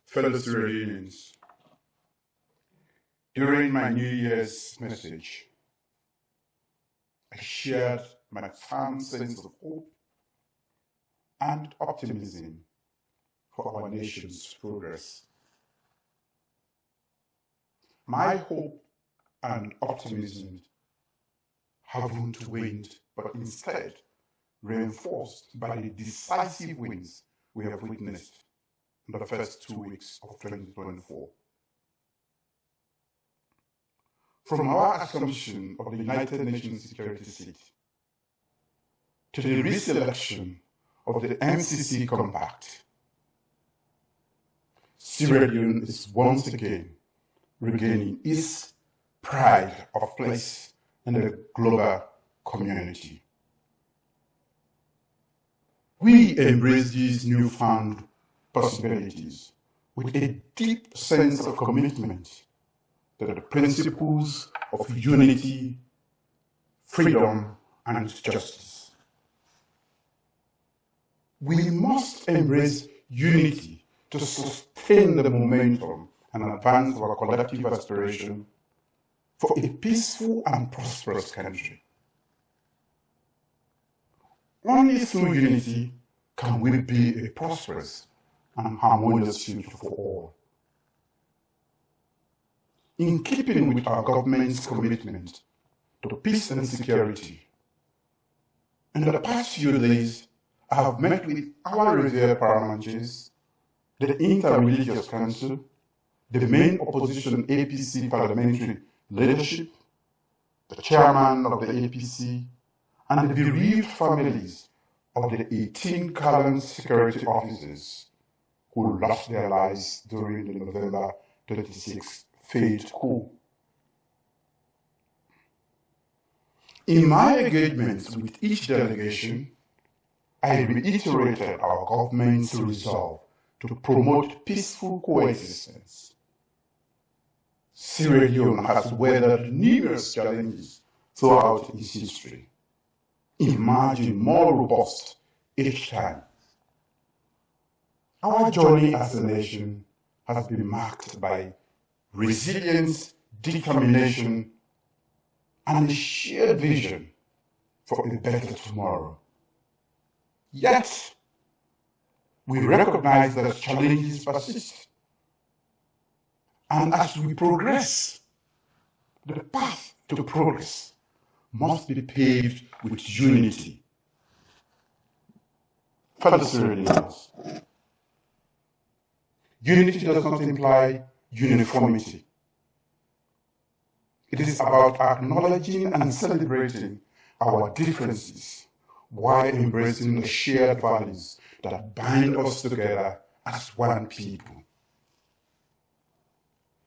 Fellow Sierra Leoneans, during my New Year's message, I shared my firm sense of hope and optimism for our nation's progress. My hope and optimism haven't waned, but instead reinforced by the decisive wins we have witnessed in the first 2 weeks of 2024. From our assumption of the United Nations Security Seat to the reselection of the MCC Compact, Sierra Leone is once again regaining its pride of place in the global community. We embrace these newfound possibilities with a deep sense of commitment to the principles of unity, freedom, and justice. We must embrace unity to sustain the momentum and advance our collective aspiration for a peaceful and prosperous country. Only through unity can we build a prosperous and harmonious future for all. In keeping with our government's commitment to peace and security, in the past few days, I have met with our revered paramountries, the Interreligious Council, the main opposition APC parliamentary leadership, the chairman of the APC, and the bereaved families of the 18 current security officers who lost their lives during the November 26 failed coup. In my engagements with each delegation, I reiterated our government's resolve to promote peaceful coexistence. Sierra Leone has weathered numerous challenges throughout its history, emerging more robust each time. Our journey as a nation has been marked by resilience, determination, and a shared vision for a better tomorrow. Yet, we recognize that challenges persist. And as we progress, the path to progress must be paved with unity. Fellow Sierra Leoneans, unity does not imply uniformity. It is about acknowledging and celebrating our differences while embracing the shared values that bind us together as one people.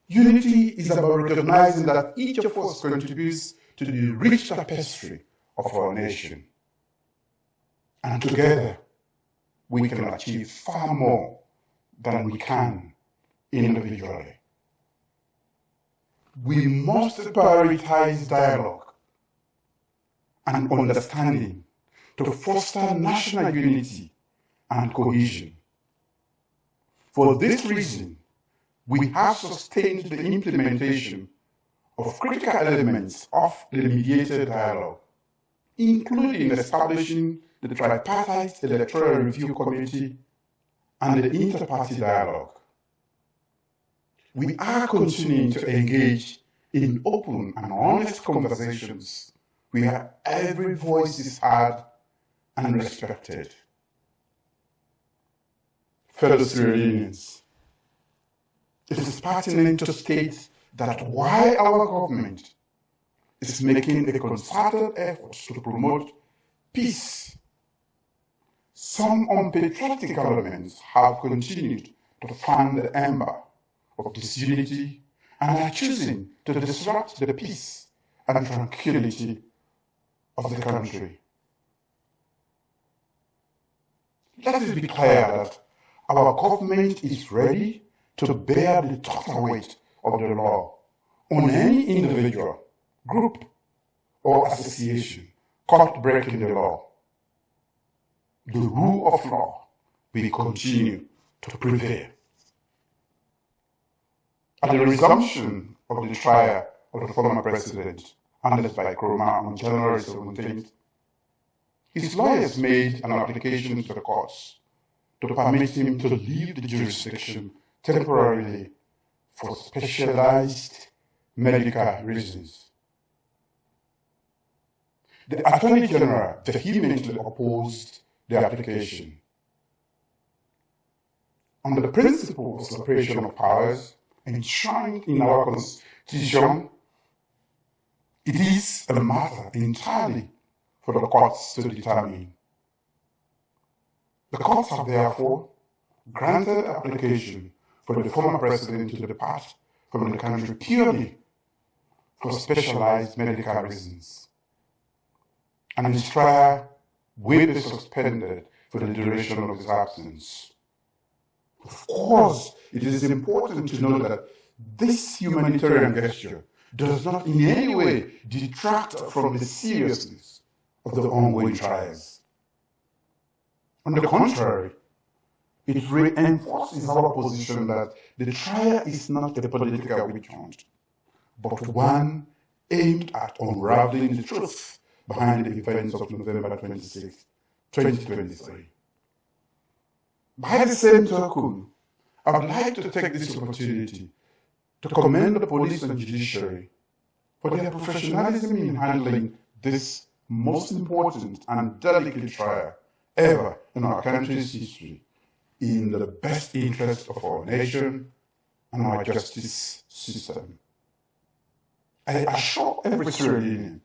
Unity is about recognizing that each of us contributes to the rich tapestry of our nation. And together, we can achieve far more than we can individually. We must prioritize dialogue and understanding to foster national unity and cohesion. For this reason, we have sustained the implementation of critical elements of the mediated dialogue, including establishing the Tripartite Electoral Review Committee and the Inter-Party Dialogue. We are continuing to engage in open and honest conversations where every voice is heard and respected. Fellow Sierra Leoneans, it is pertinent to state that while our government is making a concerted effort to promote peace, some unpatriotic elements have continued to fan the ember of disunity and are choosing to disrupt the peace and tranquility of the country. Let it be clear that our government is ready to bear the total weight of the law on any individual, group, or association caught breaking the law. The rule of law will continue to prevail. At the resumption of the trial of the former president, handled by Nkrumah on January 17th, his lawyers made an application to the courts to permit him to leave the jurisdiction temporarily for specialized medical reasons. The Attorney General vehemently opposed the application. Under the principle of separation of powers enshrined in our Constitution, it is a matter entirely for the courts to determine. The courts have therefore granted application for the former president to depart from the country purely for specialized medical reasons, and his trial will be suspended for the duration of his absence. Of course, it is important to know that this humanitarian gesture does not in any way detract from the seriousness of the ongoing trials. On the contrary, it reinforces our position that the trial is not a political witch hunt, but one aimed at unraveling the truth behind the events of November 26, 2023. By the same token, I would like to take this opportunity to commend the police and judiciary for their professionalism in handling this most important and delicate trial ever in our country's history, in the best interest of our nation and our justice system. I assure every Sierra Leonean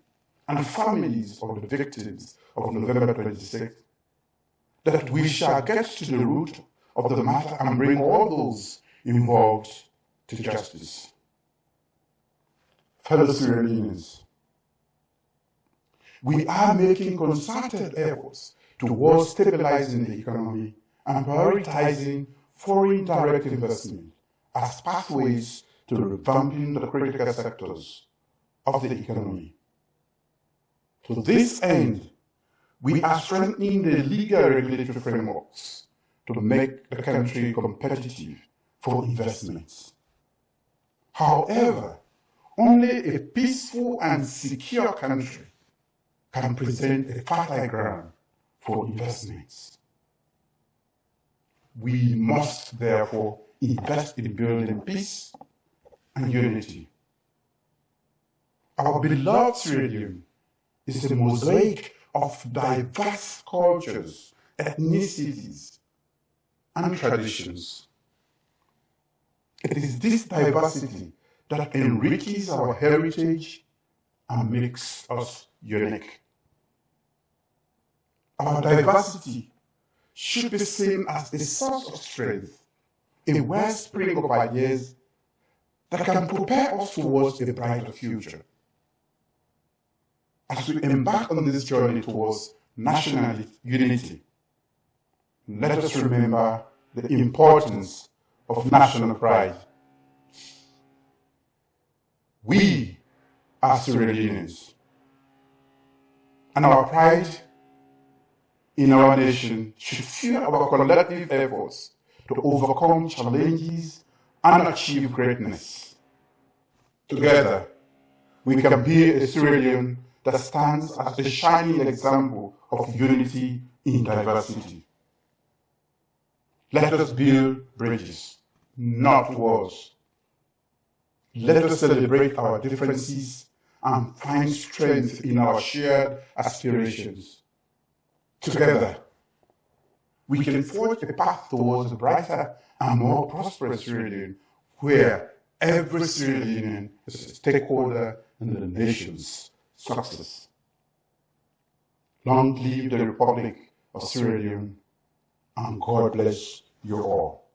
and families of the victims of November 26 that we shall get to the root of the matter and bring all those involved to justice. Fellow Sierra Leoneans, we are making concerted efforts towards stabilizing the economy and prioritizing foreign direct investment as pathways to revamping the critical sectors of the economy. To this end, we are strengthening the legal regulatory frameworks to make the country competitive for investments. However, only a peaceful and secure country can present a fertile ground for investments. We must therefore invest in building peace and unity. Our beloved Sierra Leone is a mosaic of diverse cultures, ethnicities, and traditions. It is this diversity that enriches our heritage and makes us unique. Our diversity should be seen as a source of strength, a wellspring of ideas that can prepare us towards a brighter future. As we embark on this journey towards national unity, let us remember the importance of national pride. We are Sierra Leoneans, and our pride in our nation should fuel our collective efforts to overcome challenges and achieve greatness. Together, we can be a Sierra Leone that stands as a shining example of unity in diversity. Let us build bridges, not walls. Let us celebrate our differences and find strength in our shared aspirations. Together, we can forge a path towards a brighter and more prosperous Sierra Leone, where every Sierra Leonean is a stakeholder in the nation's success. Long live the Republic of Sierra Leone, and God bless you all.